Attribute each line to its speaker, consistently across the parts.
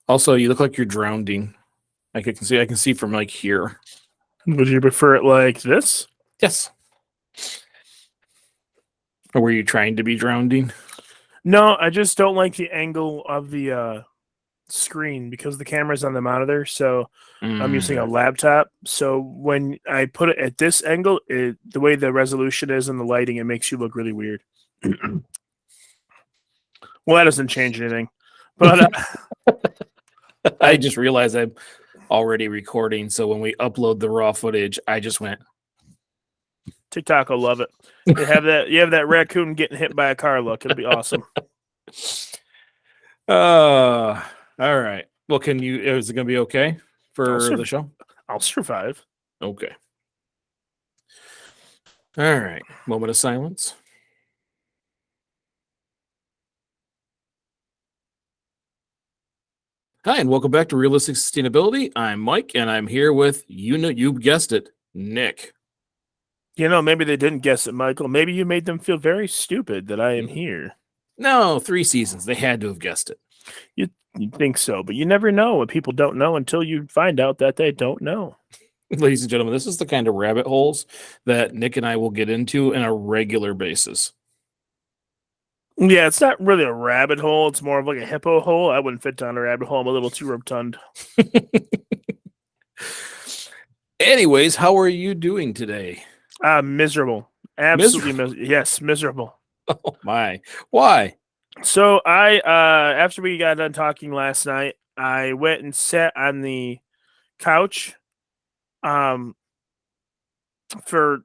Speaker 1: Also, you look like you're drowning. I can see from like here.
Speaker 2: Would you prefer it like this?
Speaker 1: Yes. Or were you trying to be drowning?
Speaker 2: No, I just don't like the angle of the screen because the camera's on the monitor. So I'm using a
Speaker 1: Mm.
Speaker 2: laptop. So when I put it at this angle, the way the resolution is and the lighting, it makes you look really weird. Well, that doesn't change anything. But
Speaker 1: I just realized I'm already recording, so when we upload the raw footage, I just went.
Speaker 2: TikTok will love it. You have that raccoon getting hit by a car look. It'll be awesome.
Speaker 1: All right. Well, is it going to be okay for the show?
Speaker 2: I'll survive.
Speaker 1: Okay. All right. Moment of silence. Hi, and welcome back to Realistic Sustainability. I'm Mike, and I'm here with, you guessed it, Nick.
Speaker 2: Maybe they didn't guess it, Michael. Maybe you made them feel very stupid that I am here.
Speaker 1: No, 3 seasons. They had to have guessed it.
Speaker 2: You think so, but you never know what people don't know until you find out that they don't know.
Speaker 1: Ladies and gentlemen, this is the kind of rabbit holes that Nick and I will get into on a regular basis.
Speaker 2: Yeah, it's not really a rabbit hole. It's more of like a hippo hole. I wouldn't fit down a rabbit hole. I'm a little too rotund.
Speaker 1: Anyways, how are you doing today?
Speaker 2: Miserable. Absolutely miserable. Yes, miserable.
Speaker 1: Oh my. Why?
Speaker 2: So after we got done talking last night, I went and sat on the couch for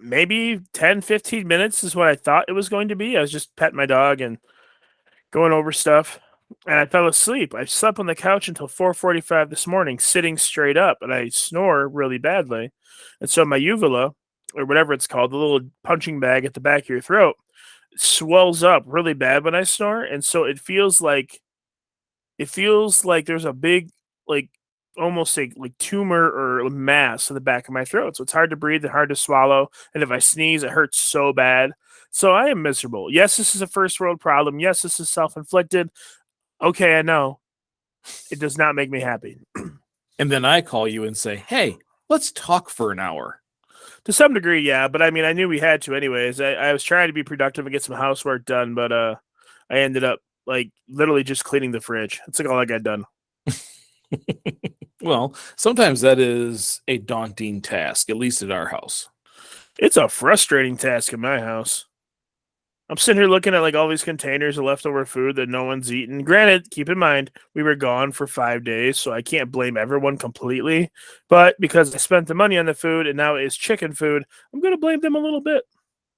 Speaker 2: maybe 10, 15 minutes is what I thought it was going to be. I was just petting my dog and going over stuff, and I fell asleep. I slept on the couch until 4:45 this morning, sitting straight up, and I snore really badly. And so my uvula, or whatever it's called, the little punching bag at the back of your throat, swells up really bad when I snore, and so it feels like there's a big, like, almost like tumor or mass in the back of my throat. So it's hard to breathe and hard to swallow. And if I sneeze, it hurts so bad. So I am miserable. Yes, this is a first world problem. Yes, this is self-inflicted. Okay, I know. It does not make me happy.
Speaker 1: And then I call you and say, hey, let's talk for an hour.
Speaker 2: To some degree, yeah. But I mean, I knew we had to anyways. I was trying to be productive and get some housework done, but I ended up like literally just cleaning the fridge. That's like all I got done.
Speaker 1: Well, sometimes that is a daunting task, at least at our house.
Speaker 2: It's a frustrating task in my house. I'm sitting here looking at like all these containers of leftover food that no one's eaten. Granted, keep in mind, we were gone for 5 days, so I can't blame everyone completely. But because I spent the money on the food and now it's chicken food, I'm going to blame them a little bit.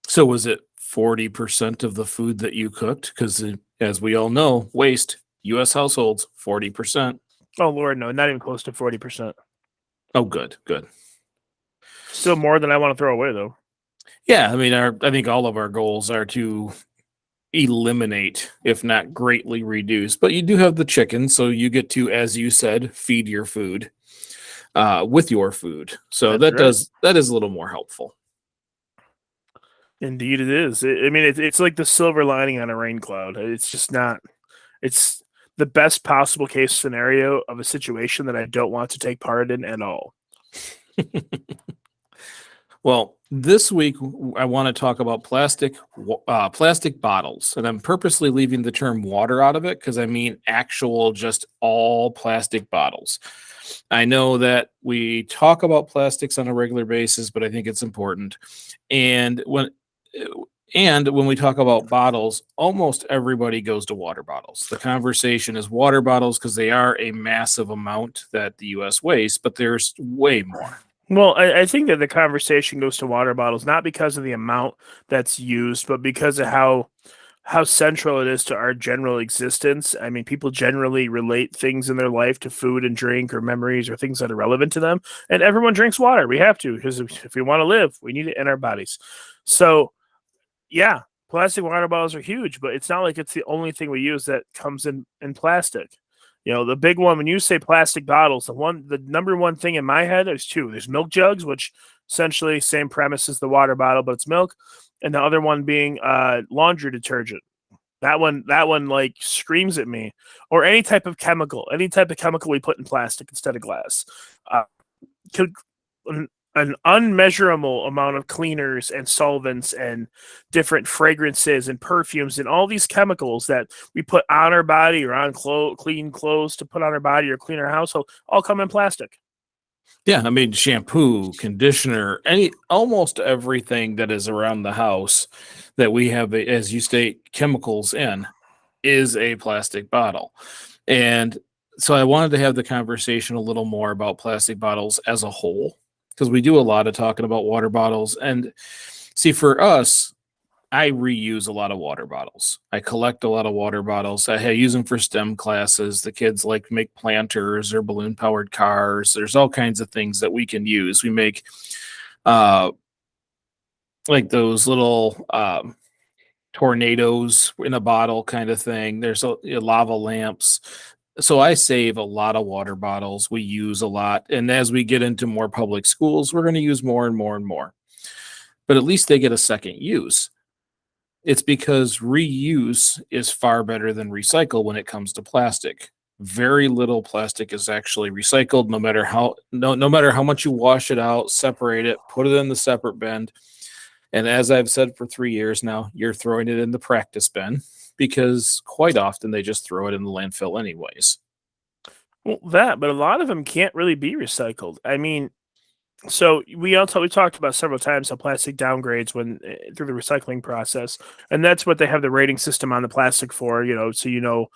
Speaker 1: So was it 40% of the food that you cooked? Because as we all know, waste, U.S. households, 40%.
Speaker 2: Oh, Lord, no, not even close to 40%.
Speaker 1: Oh, good.
Speaker 2: Still more than I want to throw away, though.
Speaker 1: Yeah, I mean, I think all of our goals are to eliminate, if not greatly reduce. But you do have the chicken, so you get to, as you said, feed your food with your food. So that is a little more helpful.
Speaker 2: Indeed, it is. It's like the silver lining on a rain cloud. It's just not. It's the best possible case scenario of a situation that I don't want to take part in at all.
Speaker 1: Well, this week I want to talk about plastic bottles, and I'm purposely leaving the term water out of it because I mean actual, just all plastic bottles. I know that we talk about plastics on a regular basis, but I think it's important. And when we talk about bottles, almost everybody goes to water bottles. The conversation is water bottles because they are a massive amount that the U.S. wastes, but there's way more.
Speaker 2: Well, I think that the conversation goes to water bottles, not because of the amount that's used, but because of how central it is to our general existence. I mean, people generally relate things in their life to food and drink or memories or things that are relevant to them. And everyone drinks water. We have to, because if we want to live, we need it in our bodies. So, yeah, plastic water bottles are huge, but it's not like it's the only thing we use that comes in plastic. The big one, when you say plastic bottles, the number one thing in my head is two. There's milk jugs, which essentially same premise as the water bottle, but it's milk. And the other one being laundry detergent. That one like screams at me. Or any type of chemical we put in plastic instead of glass. Uh, could, an unmeasurable amount of cleaners and solvents and different fragrances and perfumes and all these chemicals that we put on our body or on clean clothes to put on our body or clean our household all come in plastic.
Speaker 1: Yeah, I mean shampoo, conditioner, almost everything that is around the house that we have, as you state, chemicals in is a plastic bottle. And so I wanted to have the conversation a little more about plastic bottles as a whole, because we do a lot of talking about water bottles. And see, for us, I reuse a lot of water bottles. I collect a lot of water bottles. I use them for STEM classes. The kids like to make planters or balloon powered cars. There's all kinds of things that we can use. We make uh, like those little tornadoes in a bottle kind of thing. There's lava lamps. So I save a lot of water bottles. We use a lot. And as we get into more public schools, we're going to use more and more and more. But at least they get a second use. It's because reuse is far better than recycle when it comes to plastic. Very little plastic is actually recycled, no matter how much you wash it out, separate it, put it in the separate bin. And as I've said for 3 years now, you're throwing it in the practice bin because quite often they just throw it in the landfill anyways.
Speaker 2: Well, but a lot of them can't really be recycled. I mean, so we talked about several times how plastic downgrades when through the recycling process, and that's what they have the rating system on the plastic for. So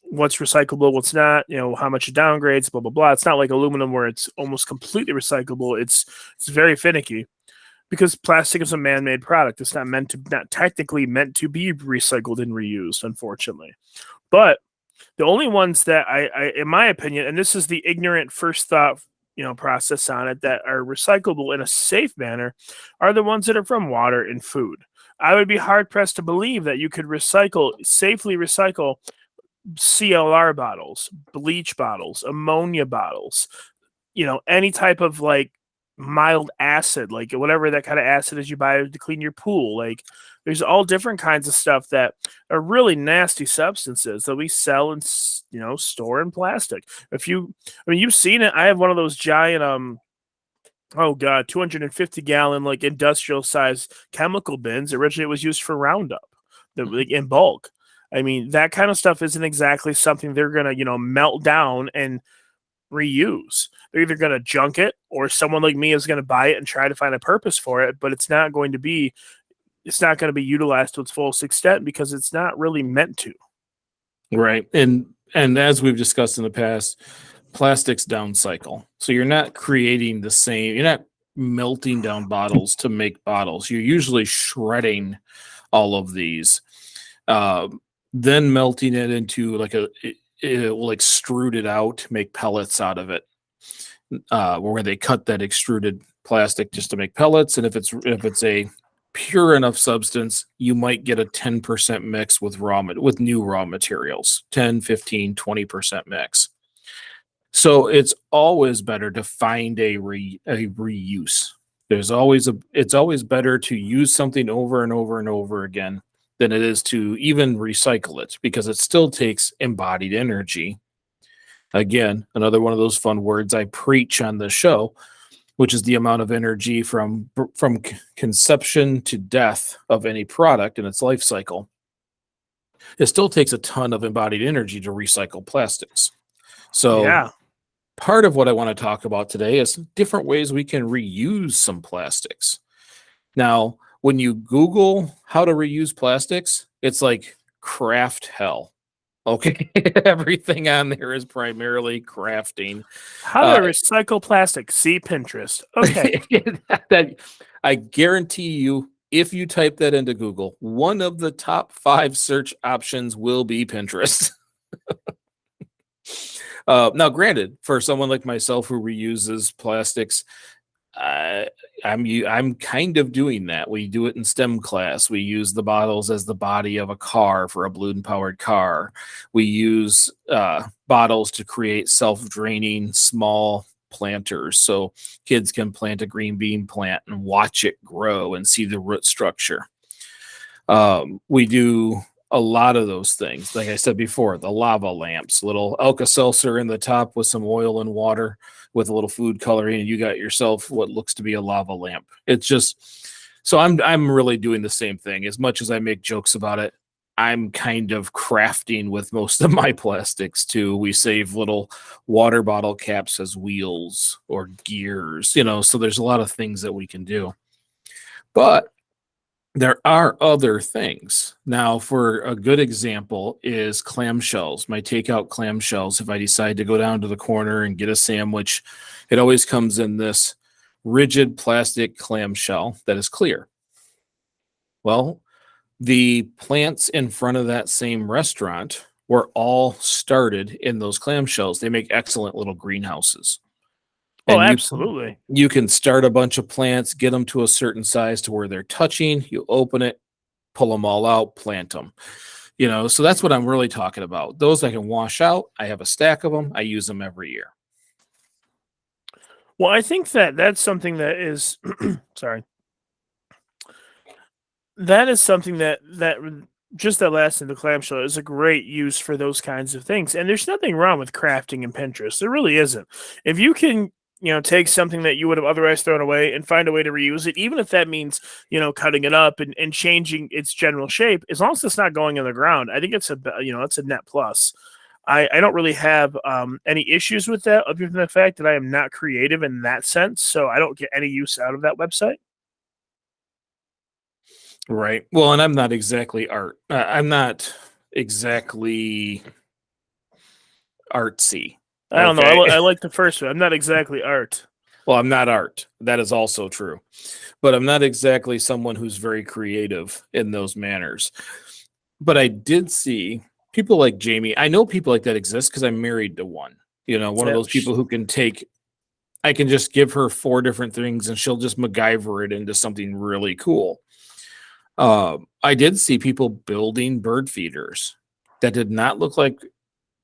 Speaker 2: what's recyclable, what's not. How much it downgrades, blah blah blah. It's not like aluminum where it's almost completely recyclable. It's very finicky because plastic is a man-made product. It's not technically meant to be recycled and reused, unfortunately. But the only ones that I in my opinion, and this is the ignorant first thought process on it, that are recyclable in a safe manner are the ones that are from water and food. I would be hard pressed to believe that you could safely recycle CLR bottles, bleach bottles, ammonia bottles, any type of like mild acid, like whatever that kind of acid is you buy to clean your pool. Like there's all different kinds of stuff that are really nasty substances that we sell and store in plastic. You've seen it. I have one of those giant 250 gallon like industrial size chemical bins. Originally it was used for Roundup, like in bulk. I mean, that kind of stuff isn't exactly something they're gonna melt down and reuse. They're either going to junk it or someone like me is going to buy it and try to find a purpose for it, but it's not going to be utilized to its fullest extent because it's not really meant to.
Speaker 1: Right. And as we've discussed in the past, plastics downcycle. So you're not creating you're not melting down bottles to make bottles. You're usually shredding all of these, then melting it into it will extrude it out, make pellets out of it, where they cut that extruded plastic just to make pellets. And if it's a pure enough substance, you might get a 10% mix with new raw materials, 10, 15, 20% mix. So it's always better to find a reuse. It's always better to use something over and over and over again than it is to even recycle it, because it still takes embodied energy. Again, another one of those fun words I preach on the show, which is the amount of energy from conception to death of any product in its life cycle. It still takes a ton of embodied energy to recycle plastics. So
Speaker 2: Yeah.
Speaker 1: part of what I want to talk about today is different ways we can reuse some plastics. Now, when you Google how to reuse plastics, it's like craft hell. Okay. Everything on there is primarily crafting.
Speaker 2: How to recycle plastic. See Pinterest. Okay.
Speaker 1: That I guarantee you, if you type that into Google, one of the top 5 search options will be Pinterest. Now, granted, for someone like myself who reuses plastics, I'm kind of doing that. We do it in STEM class. We use the bottles as the body of a car for a balloon powered car. We use bottles to create self-draining small planters so kids can plant a green bean plant and watch it grow and see the root structure. We do a lot of those things. Like I said before, the lava lamps, little Alka-Seltzer in the top with some oil and water with a little food coloring, and you got yourself what looks to be a lava lamp. It's just so I'm really doing the same thing. As much as I make jokes about it, I'm kind of crafting with most of my plastics too. We save little water bottle caps as wheels or gears, so there's a lot of things that we can do. But there are other things. Now, for a good example is clamshells, my takeout clamshells. If I decide to go down to the corner and get a sandwich, it always comes in this rigid plastic clamshell that is clear. Well, the plants in front of that same restaurant were all started in those clamshells. They make excellent little greenhouses.
Speaker 2: Oh,
Speaker 1: And
Speaker 2: absolutely.
Speaker 1: you can start a bunch of plants, get them to a certain size to where they're touching, you open it, pull them all out, plant them. So that's what I'm really talking about. Those I can wash out. I have a stack of them. I use them every year.
Speaker 2: Well, I think that that's something that is sorry. That is something that just that last in the clamshell is a great use for those kinds of things. And there's nothing wrong with crafting in Pinterest. There really isn't. If you can, take something that you would have otherwise thrown away and find a way to reuse it, even if that means, cutting it up and changing its general shape, as long as it's not going in the ground, I think it's it's a net plus. I don't really have any issues with that, other than the fact that I am not creative in that sense. So I don't get any use out of that website.
Speaker 1: Right. Well, and I'm not exactly art. I'm not exactly artsy.
Speaker 2: I don't know.
Speaker 1: Okay.
Speaker 2: I like the first one. I'm not exactly art.
Speaker 1: Well, I'm not art. That is also true. But I'm not exactly someone who's very creative in those manners. But I did see people like Jamie. I know people like that exist because I'm married to one. One of those people who can I can just give her 4 different things and she'll just MacGyver it into something really cool. I did see people building bird feeders that did not look like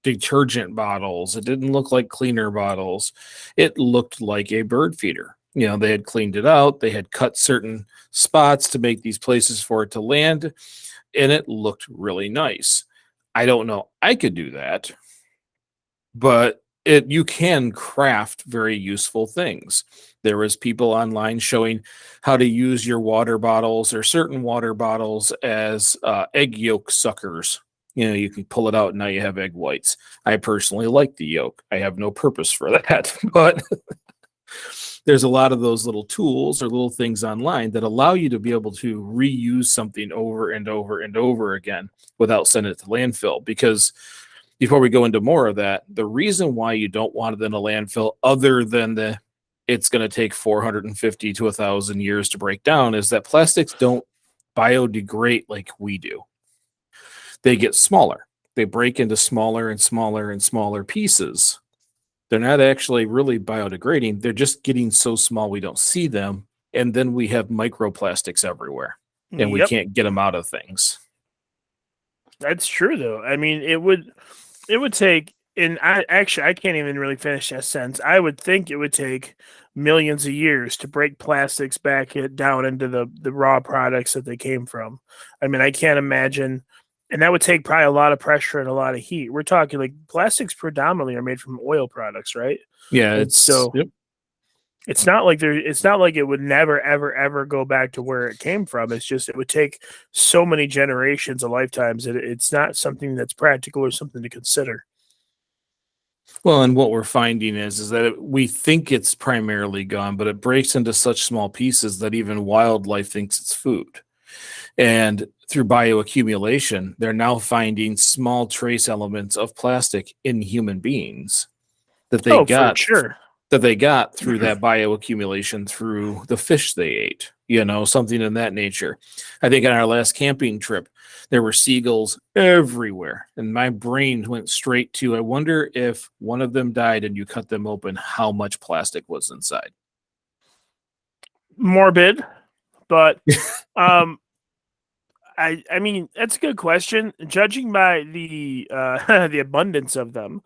Speaker 1: detergent bottles. It didn't look like cleaner bottles. It looked like a bird feeder. They had cleaned it out. They had cut certain spots to make these places for it to land, and it looked really nice. I don't know. I could do that, but you can craft very useful things. There was people online showing how to use your water bottles or certain water bottles as egg yolk suckers. You can pull it out and now you have egg whites. I personally like the yolk. I have no purpose for that, but there's a lot of those little tools or little things online that allow you to be able to reuse something over and over and over again without sending it to landfill. Because before we go into more of that, the reason why you don't want it in a landfill, other than it's going to take 450 to 1,000 years to break down, is that plastics don't biodegrade like we do. They get smaller. They break into smaller and smaller and smaller pieces. They're not actually really biodegrading. They're just getting so small we don't see them. And then we have microplastics everywhere and we
Speaker 2: Yep,
Speaker 1: can't get them out of things.
Speaker 2: that's true though. I mean, it would take, and I can't even really finish that sentence. I would think it would take millions of years to break plastics back down into the raw products that they came from. I mean, I can't imagine, and that would take probably a lot of pressure and a lot of heat. We're talking like plastics predominantly are made from oil products, right?
Speaker 1: Yeah,
Speaker 2: And so
Speaker 1: yep.
Speaker 2: it's not like it's not like it would never ever ever go back to where it came from. It's just it would take so many generations of lifetimes that it's not something that's practical or something to consider.
Speaker 1: Well, and what we're finding is that we think it's primarily gone, but it breaks into such small pieces that even wildlife thinks it's food. And through bioaccumulation, they're now finding small trace elements of plastic in human beings that they
Speaker 2: Oh, for
Speaker 1: got
Speaker 2: sure.
Speaker 1: through that bioaccumulation through the fish they ate, something in that nature. I think on our last camping trip, there were seagulls everywhere. And my brain went straight to, I wonder if one of them died and you cut them open, how much plastic was inside.
Speaker 2: Morbid, but um I mean that's a good question. Judging by the the abundance of them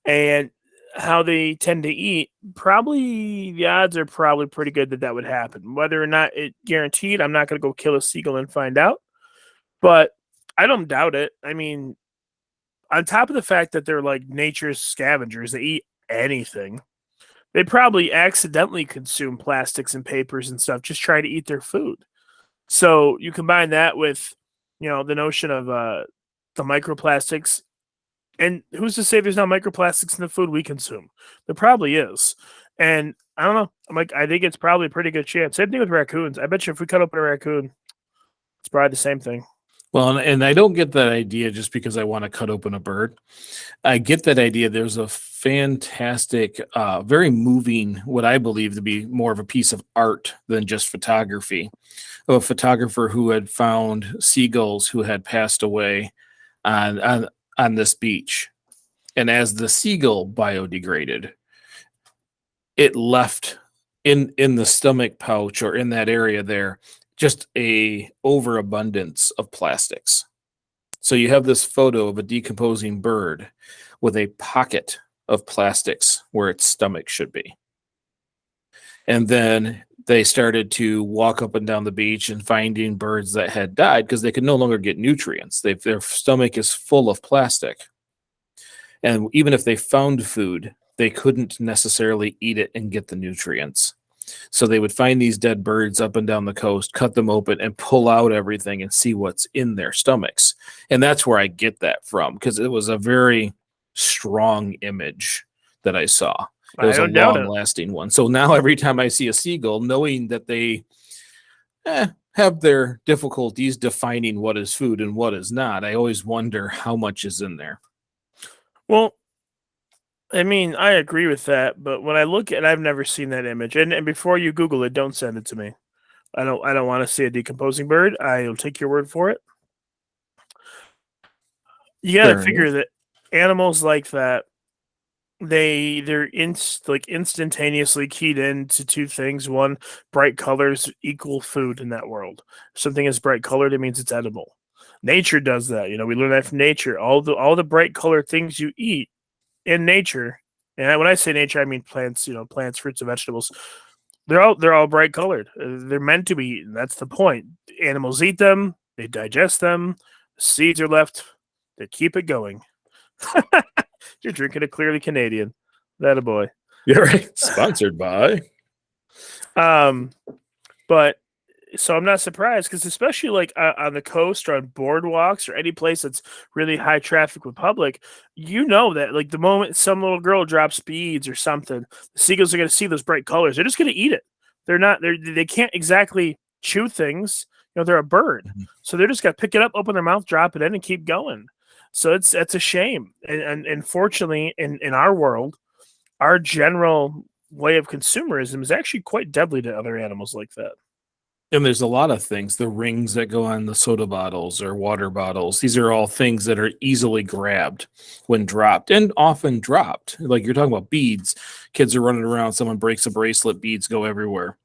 Speaker 2: and how they tend to eat, probably the odds are probably pretty good that that would happen. Whether or not it guaranteed, I'm not going to go kill a seagull and find out. But I don't doubt it. I mean, on top of the fact that they're like nature's scavengers, they eat anything. They probably accidentally consume plastics and papers and stuff, just try to eat their food. So you combine that with, the notion of the microplastics, and who's to say there's not microplastics in the food we consume? There probably is. And I don't know. I think it's probably a pretty good chance. Same thing with raccoons. I bet you if we cut open a raccoon, it's probably the same thing.
Speaker 1: Well, and I don't get that idea just because I want to cut open a bird. I get that idea. There's a fantastic, very moving, what I believe to be more of a piece of art than just photography, of a photographer who had found seagulls who had passed away on this beach. And as the seagull biodegraded, it left in the stomach pouch or in that area there just a overabundance of plastics. So you have this photo of a decomposing bird with a pocket of plastics where its stomach should be. And then they started to walk up and down the beach and finding birds that had died because they could no longer get nutrients. Their stomach is full of plastic. And even if they found food, they couldn't necessarily eat it and get the nutrients. So they would find these dead birds up and down the coast, cut them open, and pull out everything and see what's in their stomachs. And that's where I get that from, because it was a very strong image that I saw. It was a long-lasting one. So now every time I see a seagull, knowing that they have their difficulties defining what is food and what is not, I always wonder how much is in there.
Speaker 2: Well, I mean, I agree with that, but when I look at, I've never seen that image. And before you Google it, don't send it to me. I don't want to see a decomposing bird. I'll take your word for it. You got to figure that animals like that, they're instantaneously keyed into two things. One, bright colors equal food in that world. If something is bright colored, it means it's edible. Nature does that. We learn that from nature. All the bright colored things you eat in nature, and when I say nature, I mean plants. Plants, fruits, and vegetables. They're all bright colored. They're meant to be eaten. That's the point. Animals eat them. They digest them. The seeds are left. They keep it going. You're drinking a Clearly Canadian. That a boy.
Speaker 1: Yeah, right. Sponsored by.
Speaker 2: But so I'm not surprised, because especially like on the coast or on boardwalks or any place that's really high traffic with public, that like the moment some little girl drops beads or something, the seagulls are going to see those bright colors. They're just going to eat it. They can't exactly chew things. They're a bird. Mm-hmm. So they're just going to pick it up, open their mouth, drop it in, and keep going. So that's a shame. And fortunately, in our world, our general way of consumerism is actually quite deadly to other animals like that.
Speaker 1: And there's a lot of things, the rings that go on the soda bottles or water bottles. These are all things that are easily grabbed when dropped, and often dropped. Like you're talking about beads. Kids are running around, someone breaks a bracelet, beads go everywhere.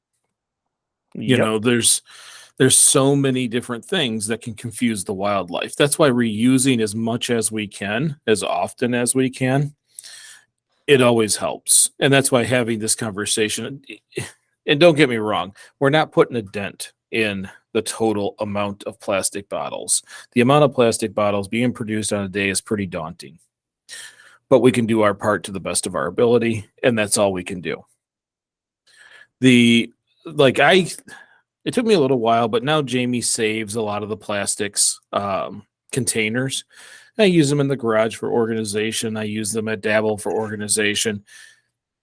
Speaker 1: Yep. There's so many different things that can confuse the wildlife. That's why reusing as much as we can, as often as we can, it always helps. And that's why having this conversation, and don't get me wrong, we're not putting a dent in the total amount of plastic bottles. The amount of plastic bottles being produced on a day is pretty daunting. But we can do our part to the best of our ability, and that's all we can do. It took me a little while, but now Jamie saves a lot of the plastics containers. I use them in the garage for organization. I use them at Dabble for organization.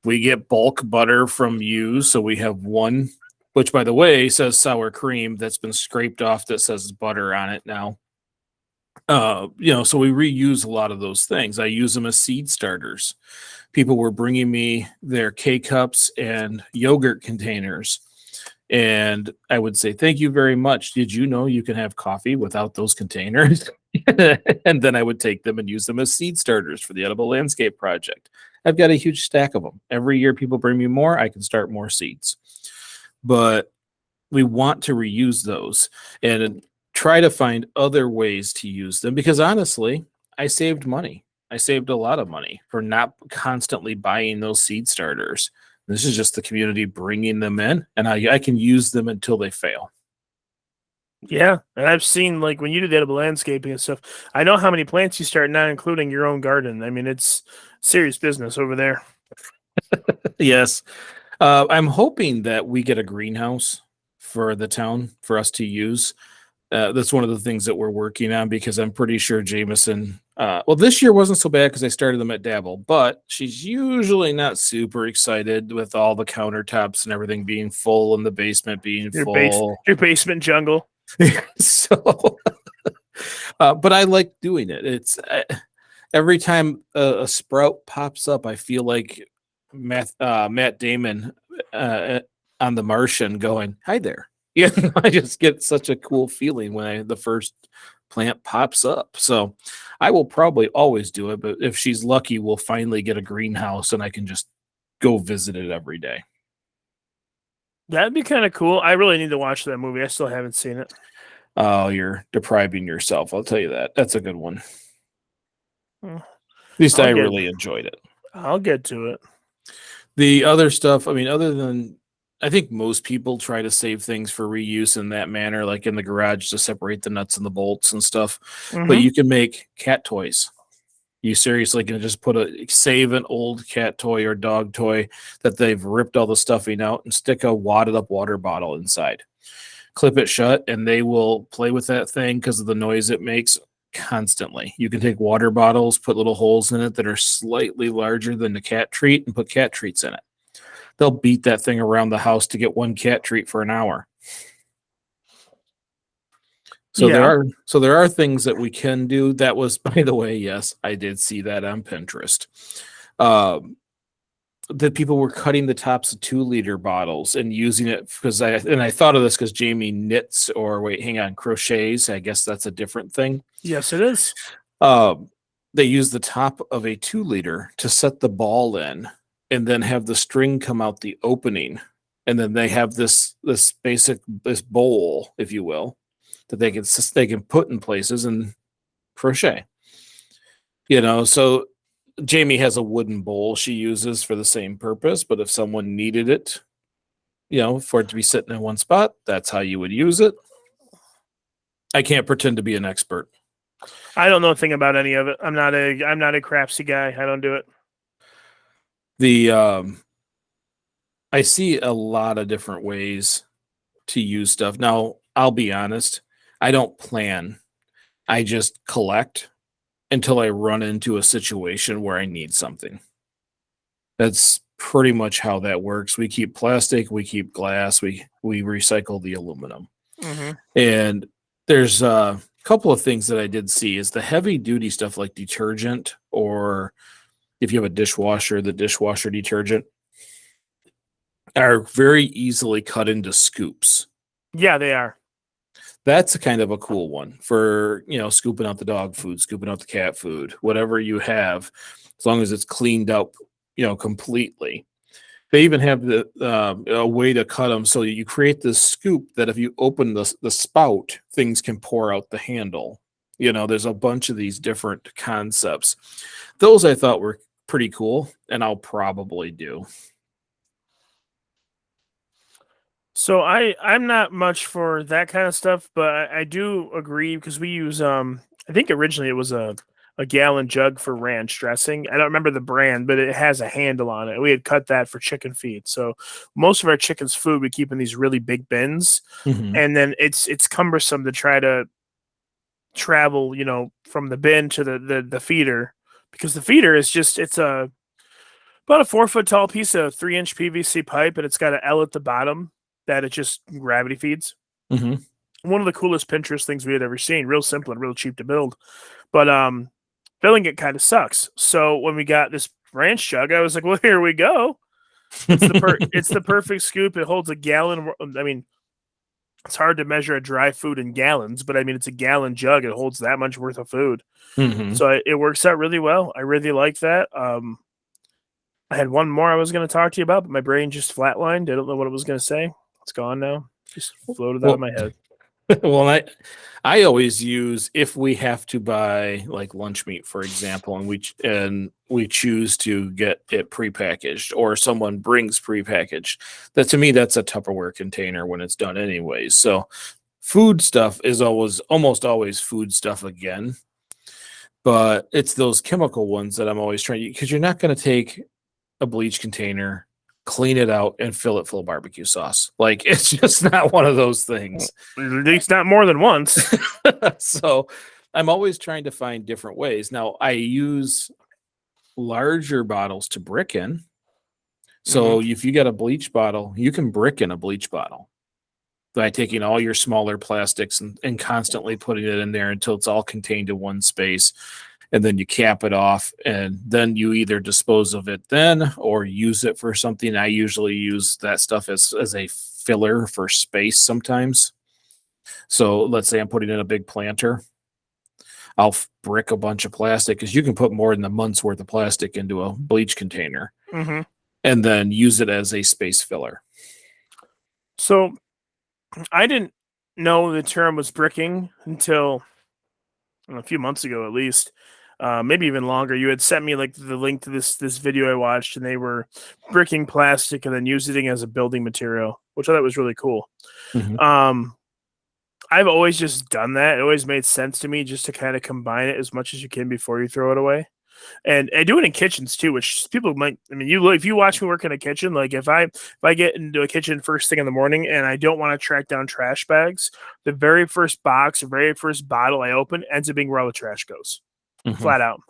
Speaker 1: We get bulk butter from you, so we have one, which, by the way, says sour cream that's been scraped off that says butter on it now. So we reuse a lot of those things. I use them as seed starters. People were bringing me their K-cups and yogurt containers, and I would say, thank you very much. Did you know you can have coffee without those containers? And then I would take them and use them as seed starters for the Edible Landscape Project. I've got a huge stack of them. Every year people bring me more, I can start more seeds. But we want to reuse those and try to find other ways to use them, because honestly, I saved money. I saved a lot of money for not constantly buying those seed starters. This is just the community bringing them in, and I can use them until they fail.
Speaker 2: Yeah, and I've seen like when you do the edible landscaping and stuff, I know how many plants you start, not including your own garden. I mean, it's serious business over there.
Speaker 1: Yes. I'm hoping that we get a greenhouse for the town for us to use. That's one of the things that we're working on because I'm pretty sure Jameson. Well, this year wasn't so bad because I started them at Dabble, but she's usually not super excited with all the countertops and everything being full and the basement being full.
Speaker 2: Your basement jungle.
Speaker 1: So, but I like doing it. It's every time a sprout pops up, I feel like Matt Damon uh, on The Martian going, "Hi there." Yeah, I just get such a cool feeling when the first plant pops up. So I will probably always do it, but if she's lucky, we'll finally get a greenhouse and I can just go visit it every day.
Speaker 2: That'd be kind of cool. I really need to watch that movie. I still haven't seen it.
Speaker 1: Oh, you're depriving yourself. I'll tell you that. That's a good one.
Speaker 2: Hmm.
Speaker 1: At least
Speaker 2: I'll
Speaker 1: I
Speaker 2: get
Speaker 1: really enjoyed it.
Speaker 2: I'll get to it.
Speaker 1: The other stuff, I mean, other than I think most people try to save things for reuse in that manner, like in the garage to separate the nuts and the bolts and stuff. But
Speaker 2: Hmm.
Speaker 1: you can make cat toys. You seriously can just save an old cat toy or dog toy that they've ripped all the stuffing out and stick a wadded up water bottle inside. Clip it shut, and they will play with that thing because of the noise it makes constantly. You can take water bottles, put little holes in it that are slightly larger than the cat treat, and put cat treats in it. They'll beat that thing around the house to get one cat treat for an hour.
Speaker 2: Yeah.
Speaker 1: So there are things that we can do. That was, by the way, yes, I did see that on Pinterest. Um, that people were cutting the tops of 2 liter bottles and using it because I thought of this because Jamie knits or wait, hang on, crochets. I guess that's a different thing.
Speaker 2: Yes, it is.
Speaker 1: Um, they use the top of a 2 liter to set the ball in, and then have the string come out the opening, and then they have this bowl, if you will, that they can put in places and crochet. So Jamie has a wooden bowl she uses for the same purpose, but if someone needed it, for it to be sitting in one spot, that's how you would use it. I can't pretend to be an expert.
Speaker 2: I don't know a thing about any of it. I'm not a craftsy guy. I don't do it.
Speaker 1: The I see a lot of different ways to use stuff. Now, I'll be honest, I don't plan. I just collect until I run into a situation where I need something. That's pretty much how that works. We keep plastic, we keep glass, we recycle the aluminum.
Speaker 2: Hmm.
Speaker 1: And there's a couple of things that I did see is the heavy duty stuff like detergent, or if you have a dishwasher, the dishwasher detergent are very easily cut into scoops.
Speaker 2: Yeah, they are.
Speaker 1: That's a kind of a cool one for, scooping out the dog food, scooping out the cat food, whatever you have, as long as it's cleaned up, completely. They even have a way to cut them so you create this scoop that if you open the spout, things can pour out the handle. There's a bunch of these different concepts. Those I thought were pretty cool, and I'll probably do.
Speaker 2: So I'm not much for that kind of stuff, but I do agree because we use I think originally it was a gallon jug for ranch dressing. I don't remember the brand, but it has a handle on it. We had cut that for chicken feed. So most of our chicken's food we keep in these really big bins,
Speaker 1: Mhm.
Speaker 2: and then it's cumbersome to try to travel, from the bin to the feeder, because the feeder is just it's a about a 4 foot tall piece of 3 inch PVC pipe, and it's got an L at the bottom that it just gravity feeds.
Speaker 1: Mhm.
Speaker 2: One of the coolest Pinterest things we had ever seen. Real simple and real cheap to build, but filling it kind of sucks. So when we got this ranch jug, I was like, "Well, here we go. It's the perfect scoop. It holds a gallon. I mean, it's hard to measure a dry food in gallons, but I mean, it's a gallon jug. It holds that much worth of food.
Speaker 1: Mhm.
Speaker 2: So it works out really well. I really like that. I had one more I was going to talk to you about, but my brain just flatlined. I don't know what I was going to say. It's gone now. Just floated out of
Speaker 1: Well,
Speaker 2: my head.
Speaker 1: well, I always use if we have to buy like lunch meat, for example, and we choose to get it prepackaged, or someone brings prepackaged. That to me, that's a Tupperware container when it's done anyways. So Food stuff is almost always food stuff again, but it's those chemical ones that I'm always trying, because you're not going to take a bleach container, clean it out, and fill it full of barbecue sauce. Like, it's just not one of those things.
Speaker 2: At least not more than once.
Speaker 1: So I'm always trying to find different ways. Now, I use larger bottles to brick in. So if you got a bleach bottle, you can brick in a bleach bottle by taking all your smaller plastics and constantly putting it in there until it's all contained in one space. And then you cap it off, and then you either dispose of it then or use it for something. I usually use that stuff as a filler for space sometimes. So let's say I'm putting in a big planter. I'll brick a bunch of plastic, because you can put more than a month's worth of plastic into a bleach container, and then use it as a space filler.
Speaker 2: So I didn't know the term was bricking until a few months ago, at least. Maybe even longer. You had sent me like the link to this video I watched, and they were bricking plastic and then using it as a building material, which I thought was really cool. I've always just done that. It always made sense to me just to kind of combine it as much as you can before you throw it away. And I do it in kitchens too, which people might. I mean, if you watch me work in a kitchen, like if I get into a kitchen first thing in the morning and I don't want to track down trash bags, the very first box, the very first bottle I open ends up being where all the trash goes. Flat out.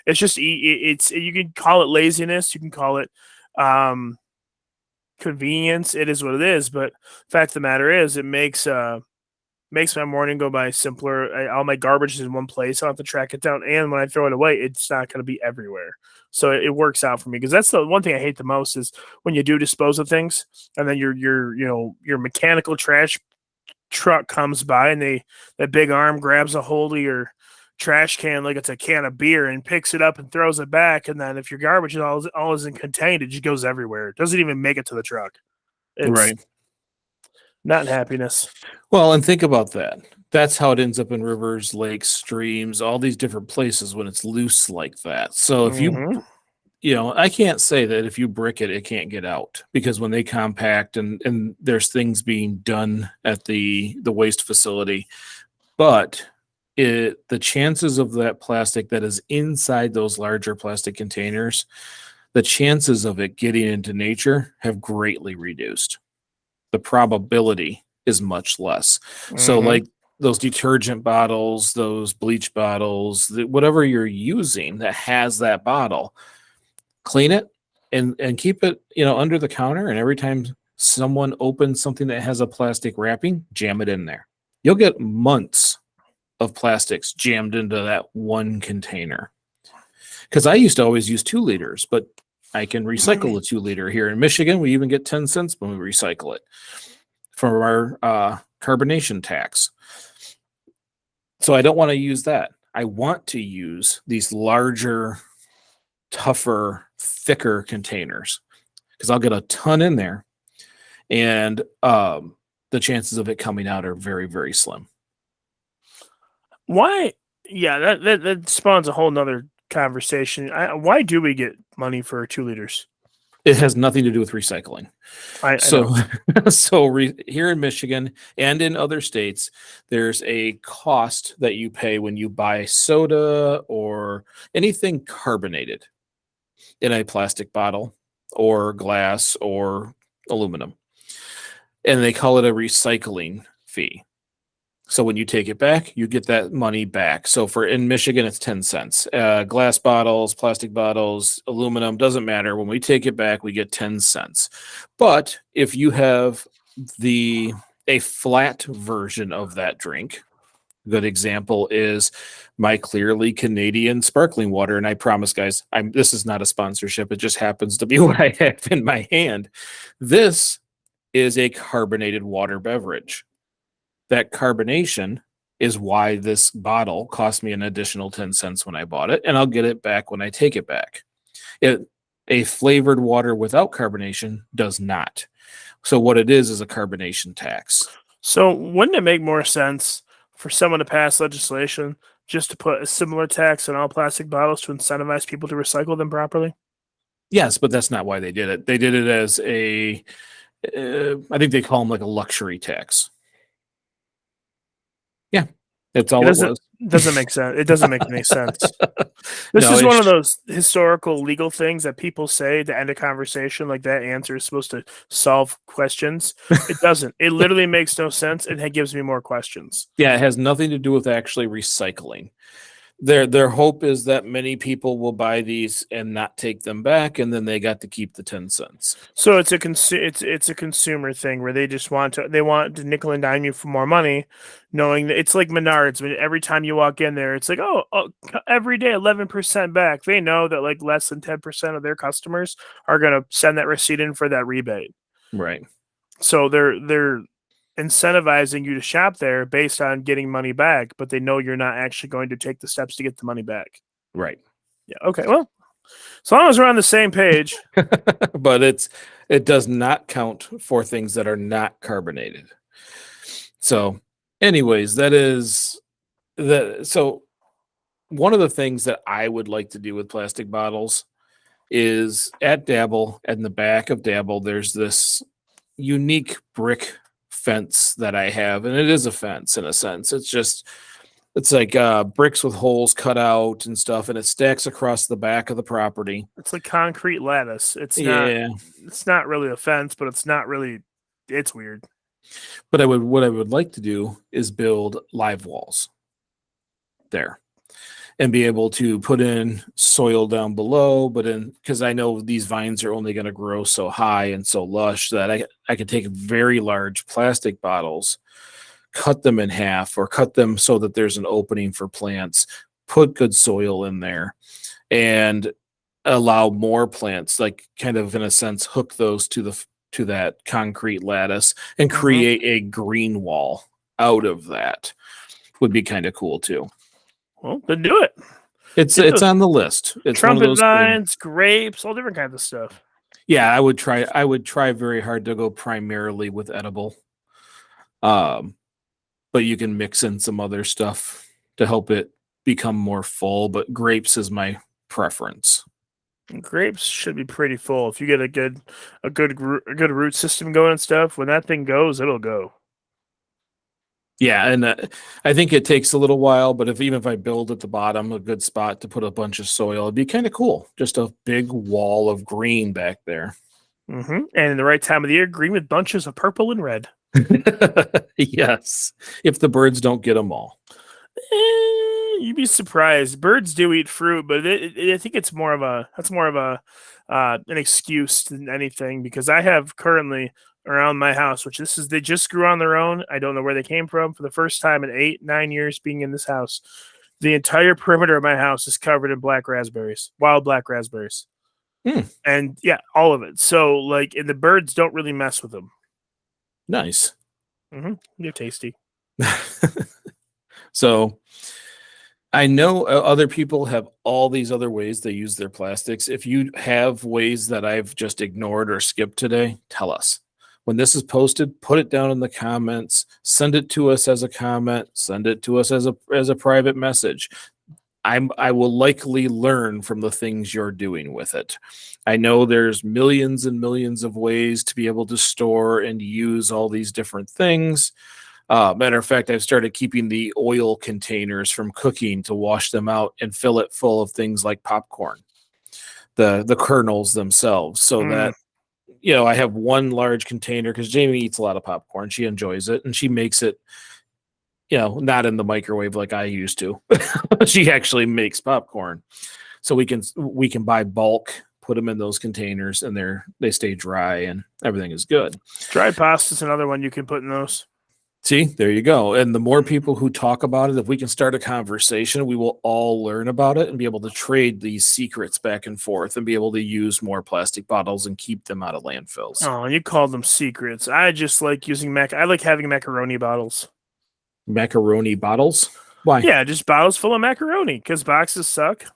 Speaker 2: It's just it's you can call it laziness, you can call it convenience. It is what it is, but the fact of the matter is, it makes my morning go by simpler. All my garbage is in one place. I don't have to track it down, and when I throw it away, it's not going to be everywhere. So it works out for me, because that's the one thing I hate the most is when you do dispose of things, and then your mechanical trash truck comes by, and that big arm grabs a hold of your trash can like it's a can of beer and picks it up and throws it back. And then if your garbage is all isn't contained, it just goes everywhere. It doesn't even make it to the truck. It's
Speaker 1: Right.
Speaker 2: Not happiness.
Speaker 1: Well, and think about that. That's how it ends up in rivers, lakes, streams, all these different places when it's loose like that. So if I can't say that if you brick it, it can't get out, because when they compact and there's things being done at the waste facility, but the chances of that plastic that is inside those larger plastic containers, the chances of it getting into nature have greatly reduced. The probability is much less. So like those detergent bottles, those bleach bottles, whatever you're using that has that bottle, clean it and keep it, under the counter. And every time someone opens something that has a plastic wrapping, jam it in there. You'll get months of plastics jammed into that one container. Because I used to always use 2 liters, but I can recycle the 2 liter here in Michigan. We even get 10 cents when we recycle it from our carbonation tax. So I don't want to use that. I want to use these larger, tougher, thicker containers, because I'll get a ton in there, and the chances of it coming out are very, very slim.
Speaker 2: Why? Yeah, that spawns a whole nother conversation. Why do we get money for 2 liters?
Speaker 1: It has nothing to do with recycling. Here in Michigan and in other states, there's a cost that you pay when you buy soda or anything carbonated in a plastic bottle or glass or aluminum. And they call it a recycling fee. So when you take it back, you get that money back. So in Michigan, it's 10 cents. Glass bottles, plastic bottles, aluminum, doesn't matter. When we take it back, we get 10 cents. But if you have a flat version of that drink, a good example is my Clearly Canadian sparkling water. And I promise, guys, this is not a sponsorship. It just happens to be what I have in my hand. This is a carbonated water beverage. That carbonation is why this bottle cost me an additional 10 cents when I bought it, and I'll get it back when I take it back. A flavored water without carbonation does not. So what it is a carbonation tax.
Speaker 2: So wouldn't it make more sense for someone to pass legislation just to put a similar tax on all plastic bottles to incentivize people to recycle them properly?
Speaker 1: Yes, but that's not why they did it. They did it as I think they call them like a luxury tax. It's
Speaker 2: It
Speaker 1: all it
Speaker 2: doesn't
Speaker 1: was.
Speaker 2: doesn't make sense. It doesn't make any sense. This
Speaker 1: No,
Speaker 2: is one of
Speaker 1: it's
Speaker 2: those historical legal things that people say to end a conversation, like that answer is supposed to solve questions. It doesn't. It literally makes no sense, and it gives me more questions.
Speaker 1: yeah, it has nothing to do with actually recycling. Their hope is that many people will buy these and not take them back, and then they got to keep the 10 cents.
Speaker 2: So it's a consumer thing where they just want to nickel and dime you for more money, knowing that it's like Menards. When every time you walk in there, it's like every day 11% back. They know that like less than 10% of their customers are gonna send that receipt in for that rebate.
Speaker 1: Right.
Speaker 2: So they're incentivizing you to shop there based on getting money back, but they know you're not actually going to take the steps to get the money back.
Speaker 1: Right.
Speaker 2: Yeah. Okay. Well, as long as we're on the same page.
Speaker 1: But it does not count for things that are not carbonated. So, anyways, that is the so one of the things that I would like to do with plastic bottles is at Dabble, in the back of Dabble, there's this unique brick fence that I have, and it is a fence in a sense. It's like bricks with holes cut out and stuff, and it stacks across the back of the property.
Speaker 2: It's like concrete lattice.
Speaker 1: Yeah,
Speaker 2: It's not really a fence, but it's weird.
Speaker 1: but what I would like to do is build live walls there and be able to put in soil down below, but in because I know these vines are only going to grow so high and so lush that I could take very large plastic bottles, cut them in half or cut them so that there's an opening for plants, put good soil in there, and allow more plants, like kind of in a sense hook those to that concrete lattice and create a green wall out of that. Would be kind of cool too.
Speaker 2: Well, then do it.
Speaker 1: It's on the list. It's one of
Speaker 2: Trumpet
Speaker 1: those
Speaker 2: vines, grapes, all different kinds of stuff.
Speaker 1: yeah, I would try very hard to go primarily with edible. But you can mix in some other stuff to help it become more full, but grapes is my preference.
Speaker 2: Grapes should be pretty full if you get a good root system going and stuff. When that thing goes, it'll go.
Speaker 1: Yeah, and I think it takes a little while, but even if I build at the bottom a good spot to put a bunch of soil, it'd be kind of cool. Just a big wall of green back there.
Speaker 2: And in the right time of the year, green with bunches of purple and red.
Speaker 1: Yes, if the birds don't get them all.
Speaker 2: You'd be surprised. Birds do eat fruit, but I think it's more of an excuse than anything, because I have currently around my house, which they just grew on their own. I don't know where they came from. For the first time in 8-9 years being in this house, the entire perimeter of my house is covered in black raspberries, wild black raspberries. And yeah, all of it. So like, and the birds don't really mess with them.
Speaker 1: Nice.
Speaker 2: They're tasty.
Speaker 1: So I know other people have all these other ways they use their plastics. If you have ways that I've just ignored or skipped today, tell us. When this is posted, put it down in the comments, send it to us as a comment, send it to us as a private message. I will likely learn from the things you're doing with it. I know there's millions and millions of ways to be able to store and use all these different things. Matter of fact, I've started keeping the oil containers from cooking to wash them out and fill it full of things like popcorn, the kernels themselves, so that I have one large container because Jamie eats a lot of popcorn. She enjoys it, and she makes it, not in the microwave like I used to. She actually makes popcorn, so we can buy bulk, put them in those containers, and they stay dry, and everything is good.
Speaker 2: Dried pasta is another one you can put in those.
Speaker 1: See, there you go. And the more people who talk about it, if we can start a conversation, we will all learn about it and be able to trade these secrets back and forth and be able to use more plastic bottles and keep them out of landfills.
Speaker 2: Oh, you called them secrets. I just like using I like having macaroni bottles.
Speaker 1: Macaroni bottles? Why?
Speaker 2: Yeah, just bottles full of macaroni, because boxes suck.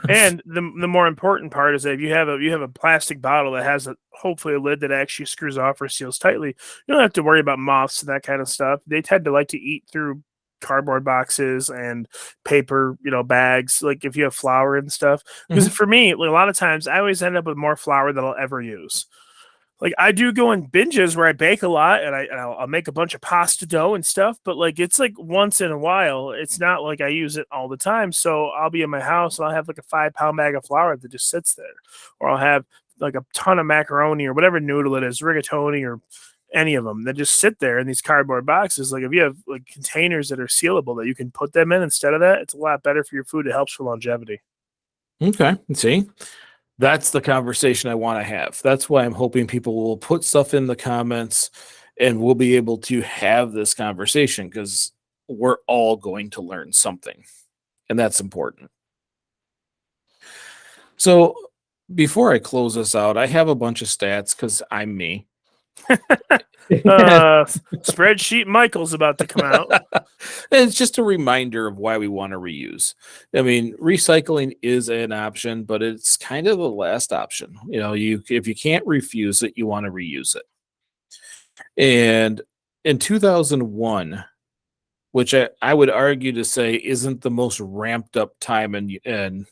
Speaker 2: And the more important part is that if you have a plastic bottle that has hopefully a lid that actually screws off or seals tightly, you don't have to worry about moths and that kind of stuff. They tend to like to eat through cardboard boxes and paper, bags, like if you have flour and stuff. Because for me, like, a lot of times I always end up with more flour than I'll ever use. like I do go in binges where I bake a lot and I'll make a bunch of pasta dough and stuff, but like it's like once in a while. It's not like I use it all the time. So I'll be in my house and I'll have like a 5 pound bag of flour that just sits there, or I'll have like a ton of macaroni or whatever noodle it is, rigatoni or any of them that just sit there in these cardboard boxes. Like if you have like containers that are sealable that you can put them in instead of that, it's a lot better for your food. It helps for longevity.
Speaker 1: Okay. See, that's the conversation I want to have. That's why I'm hoping people will put stuff in the comments and we'll be able to have this conversation because we're all going to learn something. And that's important. So before I close this out, I have a bunch of stats because I'm me.
Speaker 2: Spreadsheet Michael's about to come out.
Speaker 1: And it's just a reminder of why we want to reuse. I mean, recycling is an option, but it's kind of the last option. If you can't refuse it, you want to reuse it. And in 2001, which I would argue to say isn't the most ramped up time in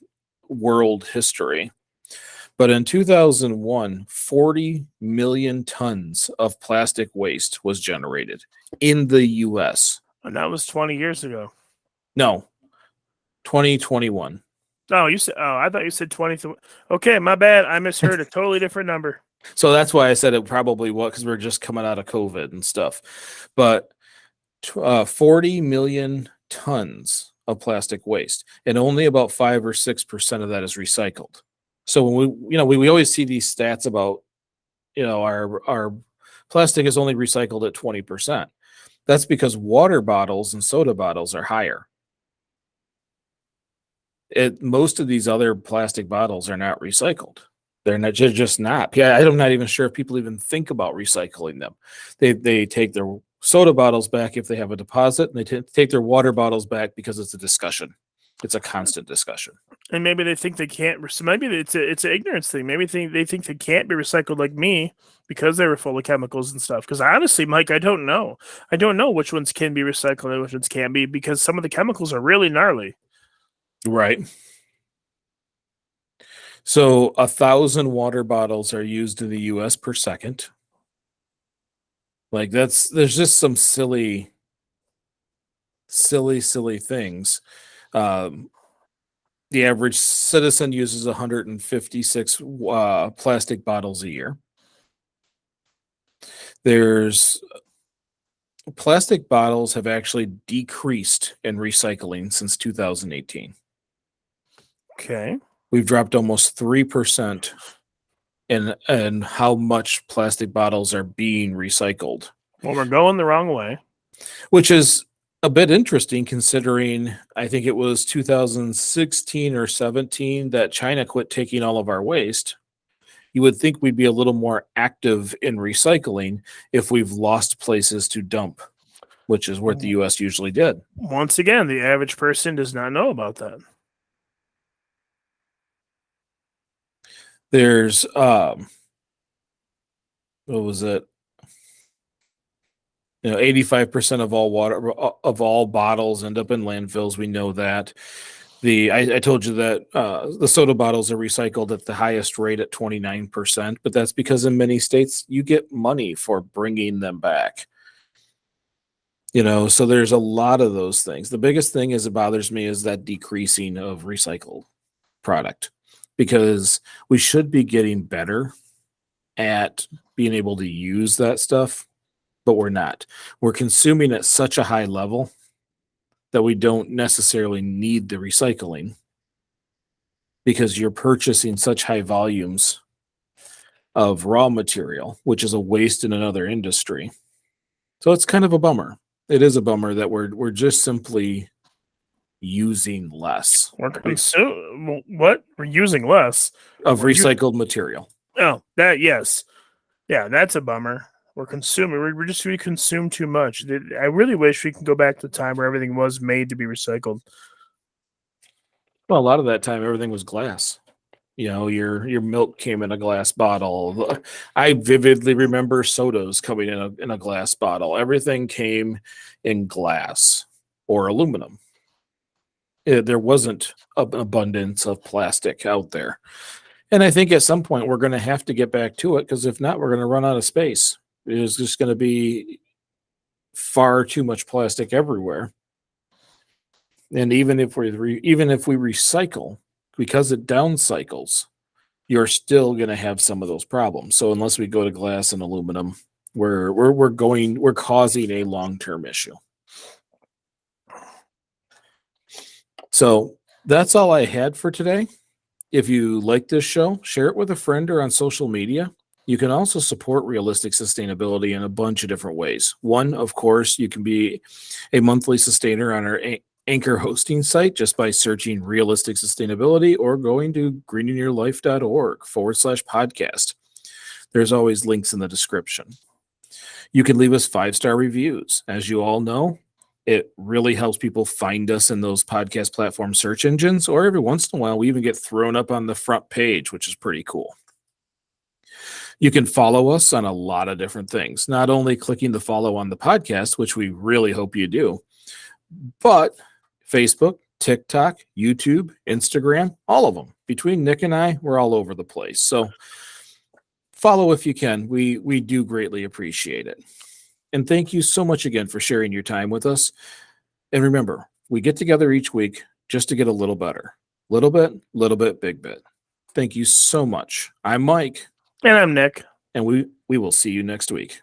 Speaker 1: world history, but in 2001, 40 million tons of plastic waste was generated in the US.
Speaker 2: And that was 20 years ago.
Speaker 1: No, 2021.
Speaker 2: Oh, I thought you said 20. Okay, my bad. I misheard a totally different number.
Speaker 1: So that's why I said it probably was, because we're just coming out of COVID and stuff. But 40 million tons of plastic waste, and only about 5 or 6% of that is recycled. So when we always see these stats about, our plastic is only recycled at 20%. That's because water bottles and soda bottles are higher. Most of these other plastic bottles are not recycled. They're just not. Yeah, I'm not even sure if people even think about recycling them. They take their soda bottles back if they have a deposit, and they take their water bottles back because it's a discussion. It's a constant discussion.
Speaker 2: And maybe they think they can't. Maybe it's an ignorance thing. Maybe they think they can't be recycled like me because they were full of chemicals and stuff. Because honestly, Mike, I don't know. I don't know which ones can be recycled and which ones can't be, because some of the chemicals are really gnarly.
Speaker 1: Right. So 1,000 water bottles are used in the US per second. Like there's just some silly things. The average citizen uses 156 plastic bottles a year. Plastic bottles have actually decreased in recycling since 2018.
Speaker 2: Okay.
Speaker 1: We've dropped almost 3% in how much plastic bottles are being recycled.
Speaker 2: Well, we're going the wrong way.
Speaker 1: Which is a bit interesting considering I think it was 2016 or 17 that China quit taking all of our waste. You would think we'd be a little more active in recycling if we've lost places to dump, which is what the US usually did.
Speaker 2: Once again, the average person does not know about that.
Speaker 1: There's what was it? 85% of all bottles end up in landfills. We know that. I told you that the soda bottles are recycled at the highest rate at 29%, but that's because in many states you get money for bringing them back. So there's a lot of those things. The biggest thing that bothers me is that decreasing of recycled product, because we should be getting better at being able to use that stuff, but we're not. We're consuming at such a high level that we don't necessarily need the recycling because you're purchasing such high volumes of raw material, which is a waste in another industry. So it's kind of a bummer. It is a bummer that we're just simply using less.
Speaker 2: What? We're using less
Speaker 1: of recycled material.
Speaker 2: Oh, yes. Yeah, that's a bummer. We're consuming. We consume too much. I really wish we could go back to the time where everything was made to be recycled.
Speaker 1: Well, a lot of that time, everything was glass. Your milk came in a glass bottle. I vividly remember sodas coming in a glass bottle. Everything came in glass or aluminum. There wasn't an abundance of plastic out there. And I think at some point we're going to have to get back to it, because if not, we're going to run out of space. There's just going to be far too much plastic everywhere. And even if we recycle, because it downcycles, you're still going to have some of those problems. So unless we go to glass and aluminum, we're causing a long-term issue. So that's all I had for today. If you like this show, share it with a friend or on social media. You can also support realistic sustainability in a bunch of different ways. One, of course, you can be a monthly sustainer on our Anchor hosting site just by searching realistic sustainability or going to greeningyourlife.org/podcast. There's always links in the description. You can leave us 5-star reviews. As you all know, it really helps people find us in those podcast platform search engines, or every once in a while, we even get thrown up on the front page, which is pretty cool. You can follow us on a lot of different things, not only clicking the follow on the podcast, which we really hope you do, but Facebook, TikTok, YouTube, Instagram, all of them. Between Nick and I, we're all over the place. So follow if you can. We do greatly appreciate it. And thank you so much again for sharing your time with us. And remember, we get together each week just to get a little better. Little bit, big bit. Thank you so much. I'm Mike.
Speaker 2: And I'm Nick.
Speaker 1: And we will see you next week.